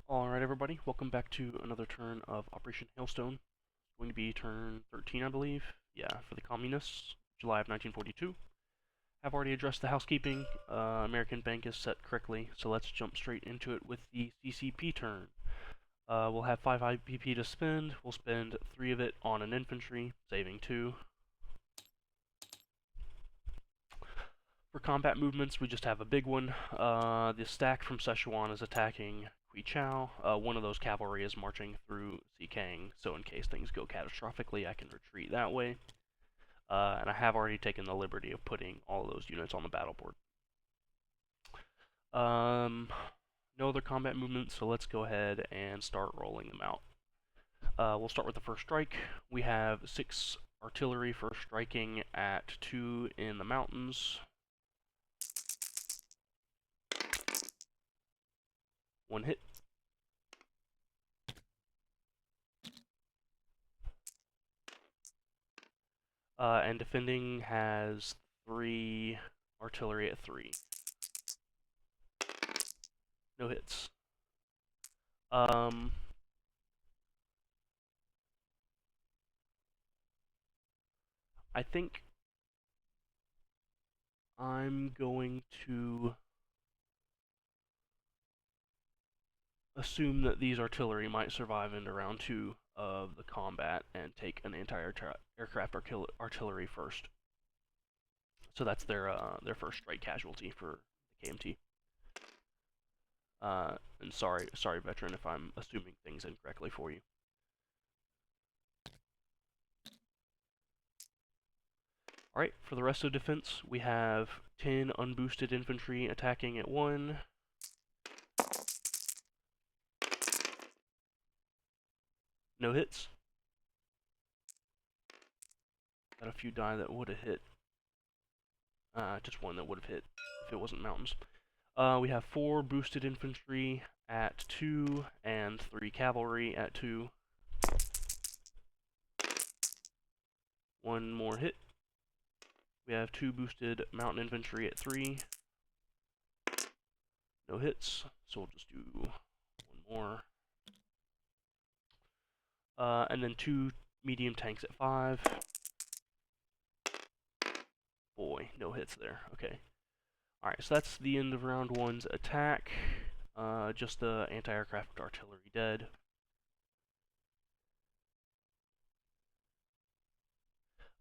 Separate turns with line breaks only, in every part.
Alright everybody, welcome back to another turn of Operation Hailstone. It's going to be turn 13, I believe. Yeah, for the Communists, July of 1942. I've already addressed the housekeeping. American Bank is set correctly, so let's jump straight into it with the CCP turn. We'll have 5 IPP to spend. We'll spend 3 of it on an infantry, saving 2. For combat movements, we just have a big one. The stack from Szechuan is attacking Quichao. One of those cavalry is marching through Sikang, so in case things go catastrophically, I can retreat that way. And I have already taken the liberty of putting all of those units on the battle board. No other combat movements, so let's go ahead and start rolling them out. We'll start with the first strike. We have 6 artillery for striking at 2 in the mountains. 1 hit. And defending has 3 artillery at 3. No hits. I think I'm going to assume that these artillery might survive into round 2 of the combat and take an anti-aircraft artillery first. So that's their first strike casualty for the KMT. And sorry, veteran, if I'm assuming things incorrectly for you. Alright, for the rest of defense, we have 10 unboosted infantry attacking at 1. No hits. Got a few die that would have hit. Just one that would have hit if it wasn't mountains. We have 4 boosted infantry at 2 and 3 cavalry at 2. 1 more hit. We have 2 boosted mountain infantry at 3. No hits, so we'll just do 1 more. And then 2 medium tanks at 5. Boy, no hits there. Okay. Alright, so that's the end of round 1's attack. Just the anti-aircraft artillery dead.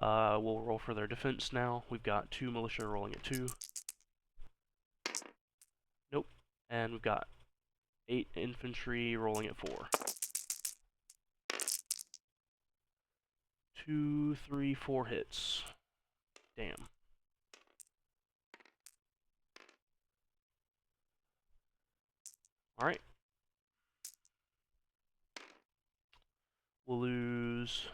We'll roll for their defense now. We've got 2 militia rolling at 2. Nope. And we've got 8 infantry rolling at 4. 2, 3, 4 hits. Damn. Alright. We'll lose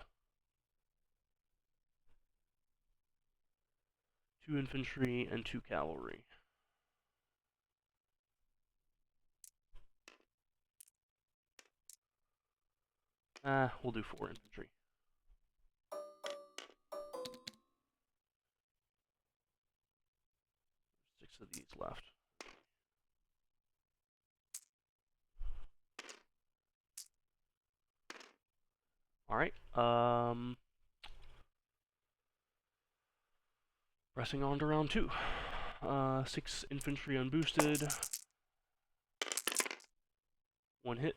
2 infantry and 2 cavalry. We'll do 4 infantry. 6 of these left. Alright, pressing on to round 2. 6 infantry unboosted. 1 hit.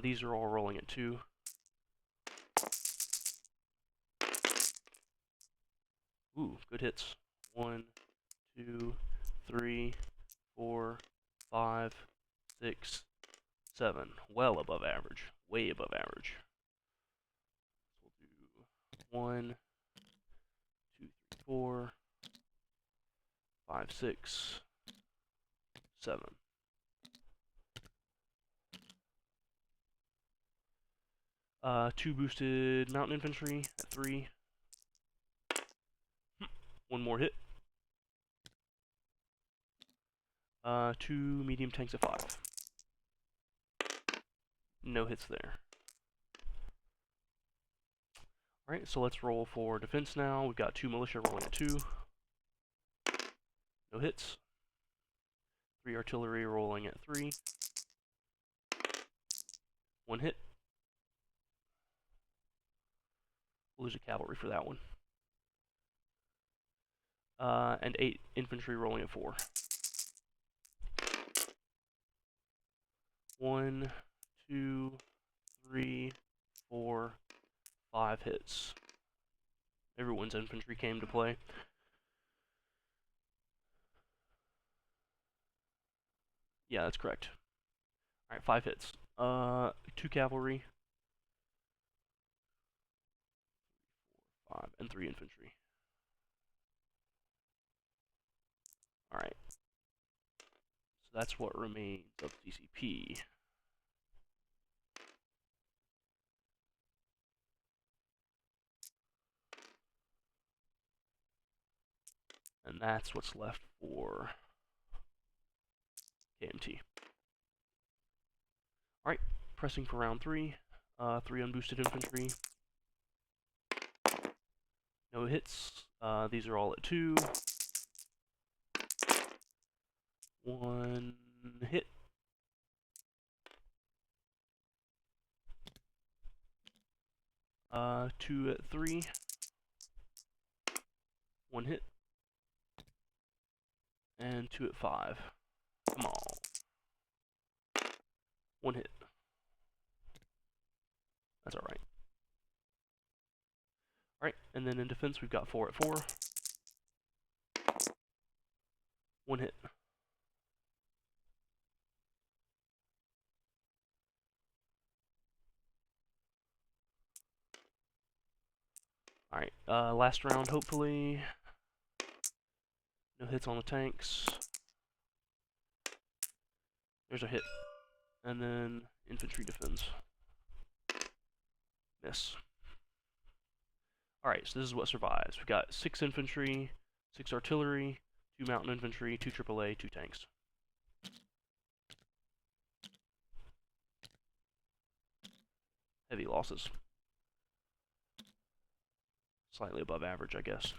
These are all rolling at 2. Ooh, good hits. 1, 2, 3, 4, 5, 6, 7. Well above average. Way above average. So we'll do 1, 2, 3, 4, 5, 6, 7. Two boosted mountain infantry at 3. 1 more hit. 2 medium tanks at 5. No hits there. Alright, so let's roll for defense now. We've got 2 militia rolling at 2. No hits. 3 artillery rolling at 3. 1 hit. We'll lose a cavalry for that one. And 8 infantry rolling at 4. 1, 2, 3, 4, 5 hits. Everyone's infantry came to play. Yeah, that's correct. Alright, 5 hits. 2 cavalry. 5, and 3 infantry. Alright. So that's what remains of CCP. And that's what's left for KMT. Alright, pressing for round 3. 3 unboosted infantry. No hits. These are all at 2. 1 hit. 2 at 3. 1 hit. And 2 at 5. Come on. 1 hit. That's alright. Alright, and then in defense we've got 4 at 4. 1 hit. Alright, last round hopefully. No hits on the tanks. There's a hit. And then infantry defends. Miss. Alright, so this is what survives. We've got 6 infantry, 6 artillery, 2 mountain infantry, 2 AAA, 2 tanks. Heavy losses. Slightly above average, I guess.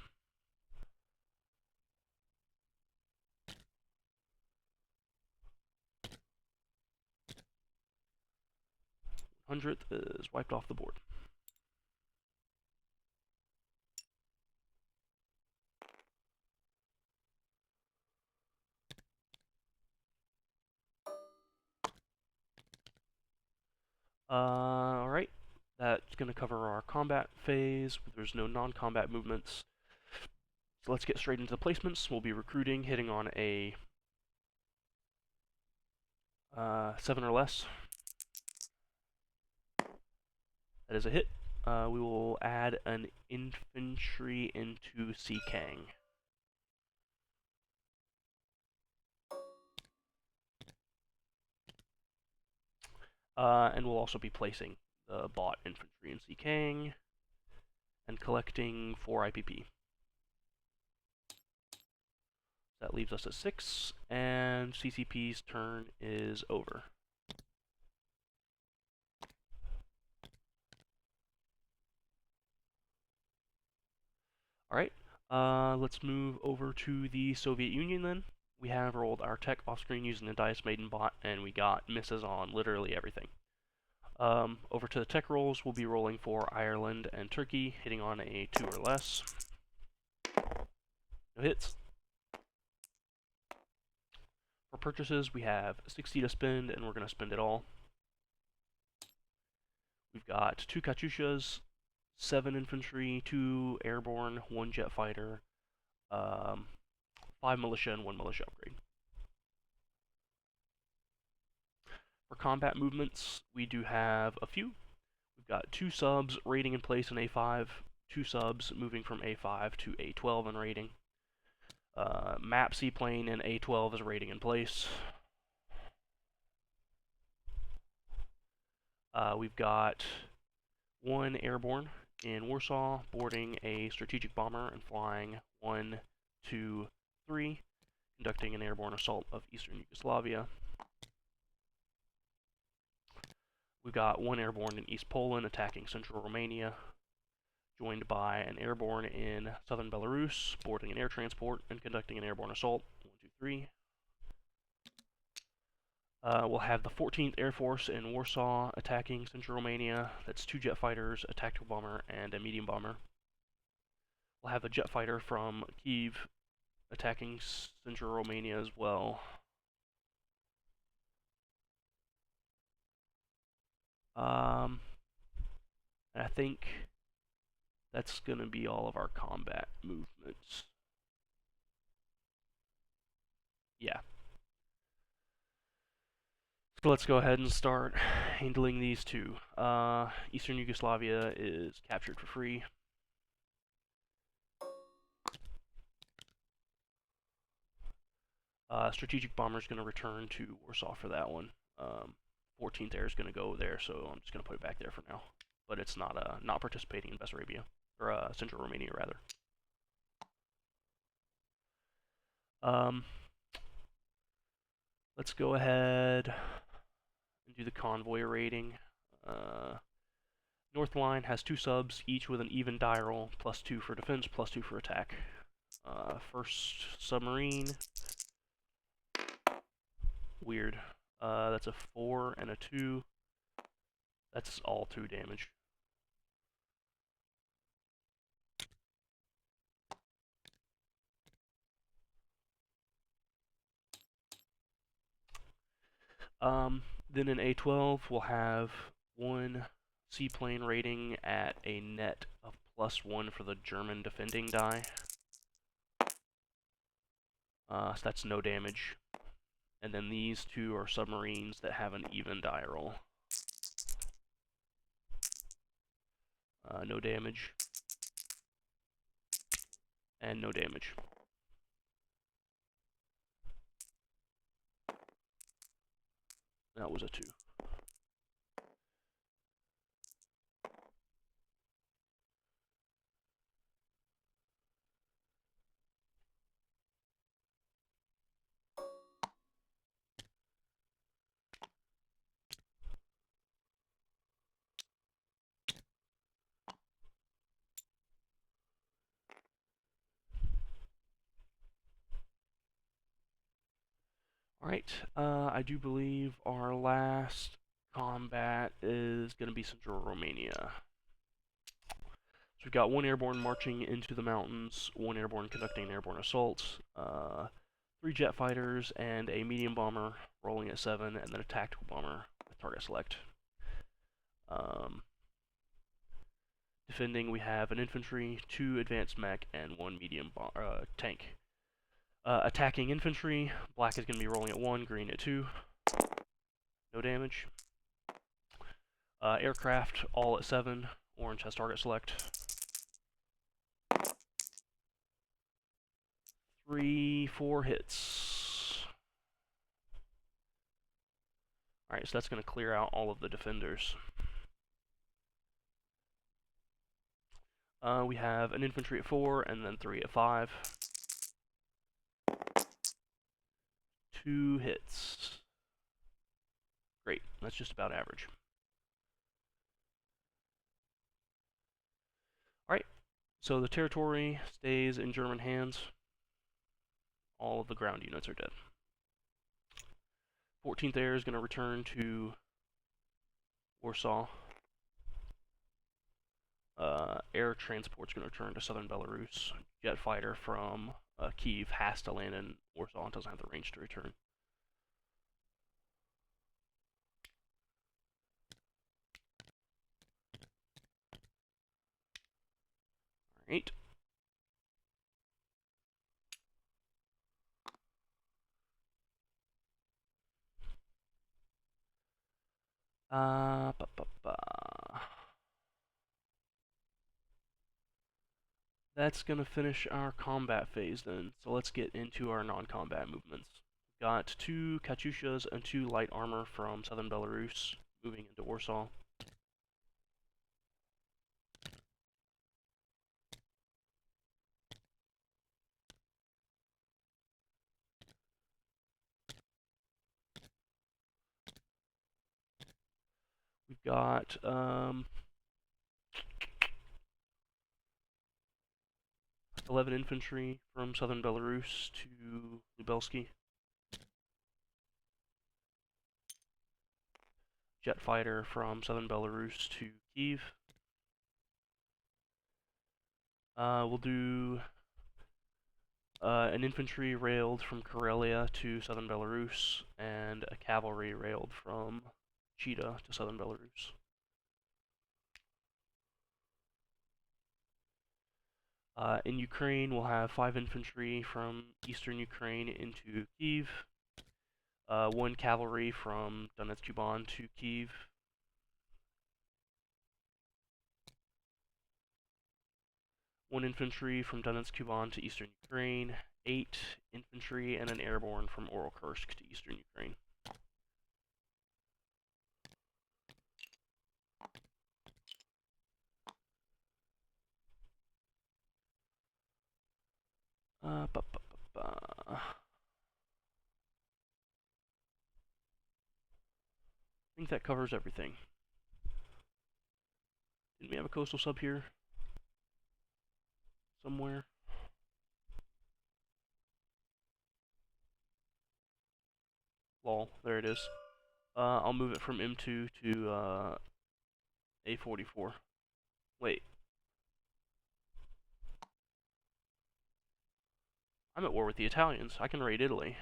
100th is wiped off the board. Alright. That's going to cover our combat phase. There's no non-combat movements. So let's get straight into the placements. We'll be recruiting, hitting on a 7 or less. That is a hit. We will add an infantry into Kang. And we'll also be placing the bought infantry in Kang and collecting 4 IPP. That leaves us at 6, and CCP's turn is over. Alright, let's move over to the Soviet Union then. We have rolled our tech off-screen using the Dice Maiden bot, and we got misses on literally everything. Over to the tech rolls, we'll be rolling for Ireland and Turkey, hitting on a 2 or less. No hits. For purchases, we have 60 to spend, and we're going to spend it all. We've got 2 Katyushas, 7 infantry, 2 airborne, 1 jet fighter, 5 militia, and 1 militia upgrade. For combat movements, we do have a few. We've got 2 subs raiding in place in A5, 2 subs moving from A5 to A12 in raiding. Map seaplane in A12 is raiding in place. We've got 1 airborne in Warsaw, boarding a strategic bomber and flying 1, 2, 3, conducting an airborne assault of Eastern Yugoslavia. We've got 1 airborne in East Poland attacking Central Romania. joined by an airborne in southern Belarus, boarding an air transport and conducting an airborne assault. 1, 2, 3. We'll have the 14th Air Force in Warsaw attacking Central Romania. That's 2 jet fighters, a tactical bomber, and a medium bomber. We'll have a jet fighter from Kyiv attacking Central Romania as well. I think that's going to be all of our combat movements. Yeah. So let's go ahead and start handling these two. Eastern Yugoslavia is captured for free. Strategic Bomber is going to return to Warsaw for that one. 14th Air is going to go there, so I'm just going to put it back there for now. But it's not participating in Bessarabia, or Central Romania rather. Let's go ahead and do the convoy rating. North Line has 2 subs, each with an even die roll, +2 for defense, +2 for attack. First submarine. Weird. That's a 4 and a 2. That's all 2 damage. Then in A12, we'll have 1 seaplane rating at a net of +1 for the German defending die. So that's no damage. And then these 2 are submarines that have an even die roll. No damage. And no damage. That was a 2. Alright, I do believe our last combat is going to be Central Romania. So we've got 1 airborne marching into the mountains, 1 airborne conducting an airborne assault, 3 jet fighters, and a medium bomber rolling at 7, and then a tactical bomber with target select. Defending, we have an infantry, 2 advanced mech, and 1 medium tank. Attacking infantry, black is going to be rolling at 1, green at 2. No damage. Aircraft, all at 7, orange has target select. 3, 4 hits. Alright, so that's going to clear out all of the defenders. We have an infantry at 4, and then 3 at 5. 2 hits. Great, that's just about average. Alright, so the territory stays in German hands. All of the ground units are dead. 14th Air is going to return to Warsaw. Air transport's going to return to southern Belarus. Jet fighter from Kyiv has to land in Warsaw and doesn't have the range to return. Alright. That's going to finish our combat phase then. So let's get into our non-combat movements. We've got 2 Katyushas and 2 light armor from southern Belarus moving into Warsaw. We've got 11 infantry from southern Belarus to Lubelsky. Jet fighter from southern Belarus to Kyiv. We'll do an infantry railed from Karelia to southern Belarus, and a cavalry railed from Chita to southern Belarus. In Ukraine, we'll have 5 infantry from eastern Ukraine into Kyiv, 1 cavalry from Donetsk-Kuban to Kyiv, 1 infantry from Donetsk-Kuban to eastern Ukraine, 8 infantry and an airborne from Oral-Kursk to eastern Ukraine. I think that covers everything. Didn't we have a coastal sub here? Somewhere? Lol, there it is. I'll move it from M2 to A44. Wait. I'm at war with the Italians. I can raid Italy.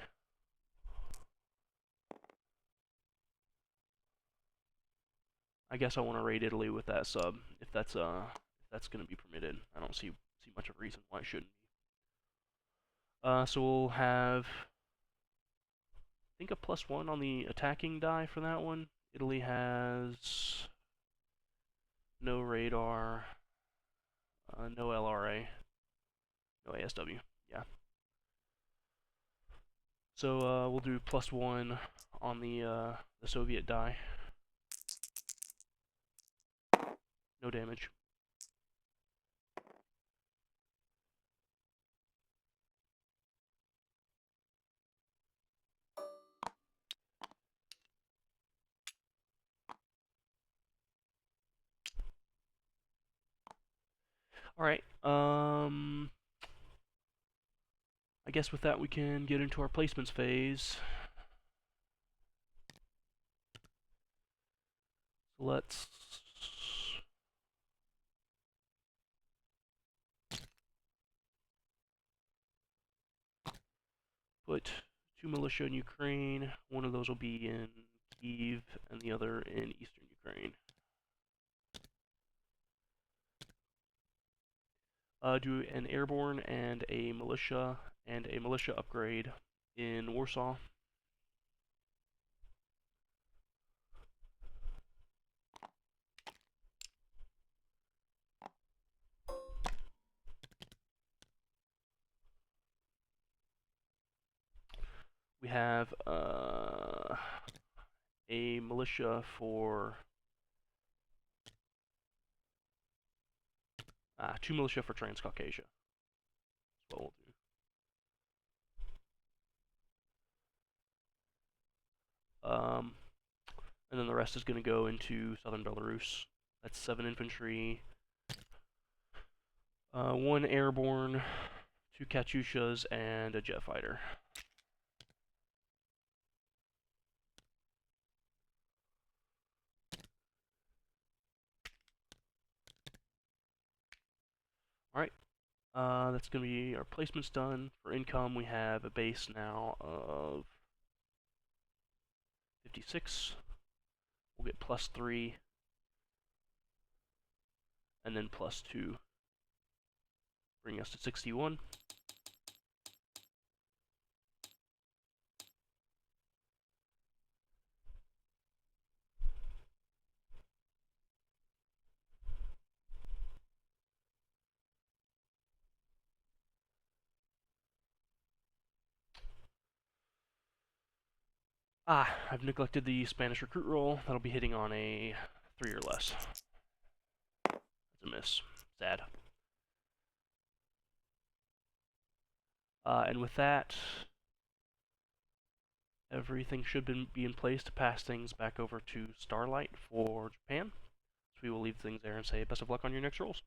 I guess I want to raid Italy with that sub, if that's going to be permitted. I don't see much of a reason why it shouldn't be. So we'll have, I think, a +1 on the attacking die for that one. Italy has no radar, no LRA, no ASW. Yeah. So we'll do +1 on the Soviet die. No damage. Alright, I guess with that we can get into our placements phase. Let's put 2 militia in Ukraine. One of those will be in Kyiv and the other in eastern Ukraine. Do an airborne and a militia upgrade in Warsaw. We have a militia for 2 militia for Transcaucasia. That's what we'll do. And then the rest is going to go into southern Belarus. That's 7 infantry, 1 airborne, 2 Katyushas, and a jet fighter. Alright, that's going to be our placements done. For income, we have a base now of 56. We'll get +3, and then +2, bringing us to 61. I've neglected the Spanish recruit roll. That'll be hitting on a 3 or less. That's a miss. Sad. And with that, everything should be in place to pass things back over to Starlight for Japan. So we will leave things there and say best of luck on your next rolls.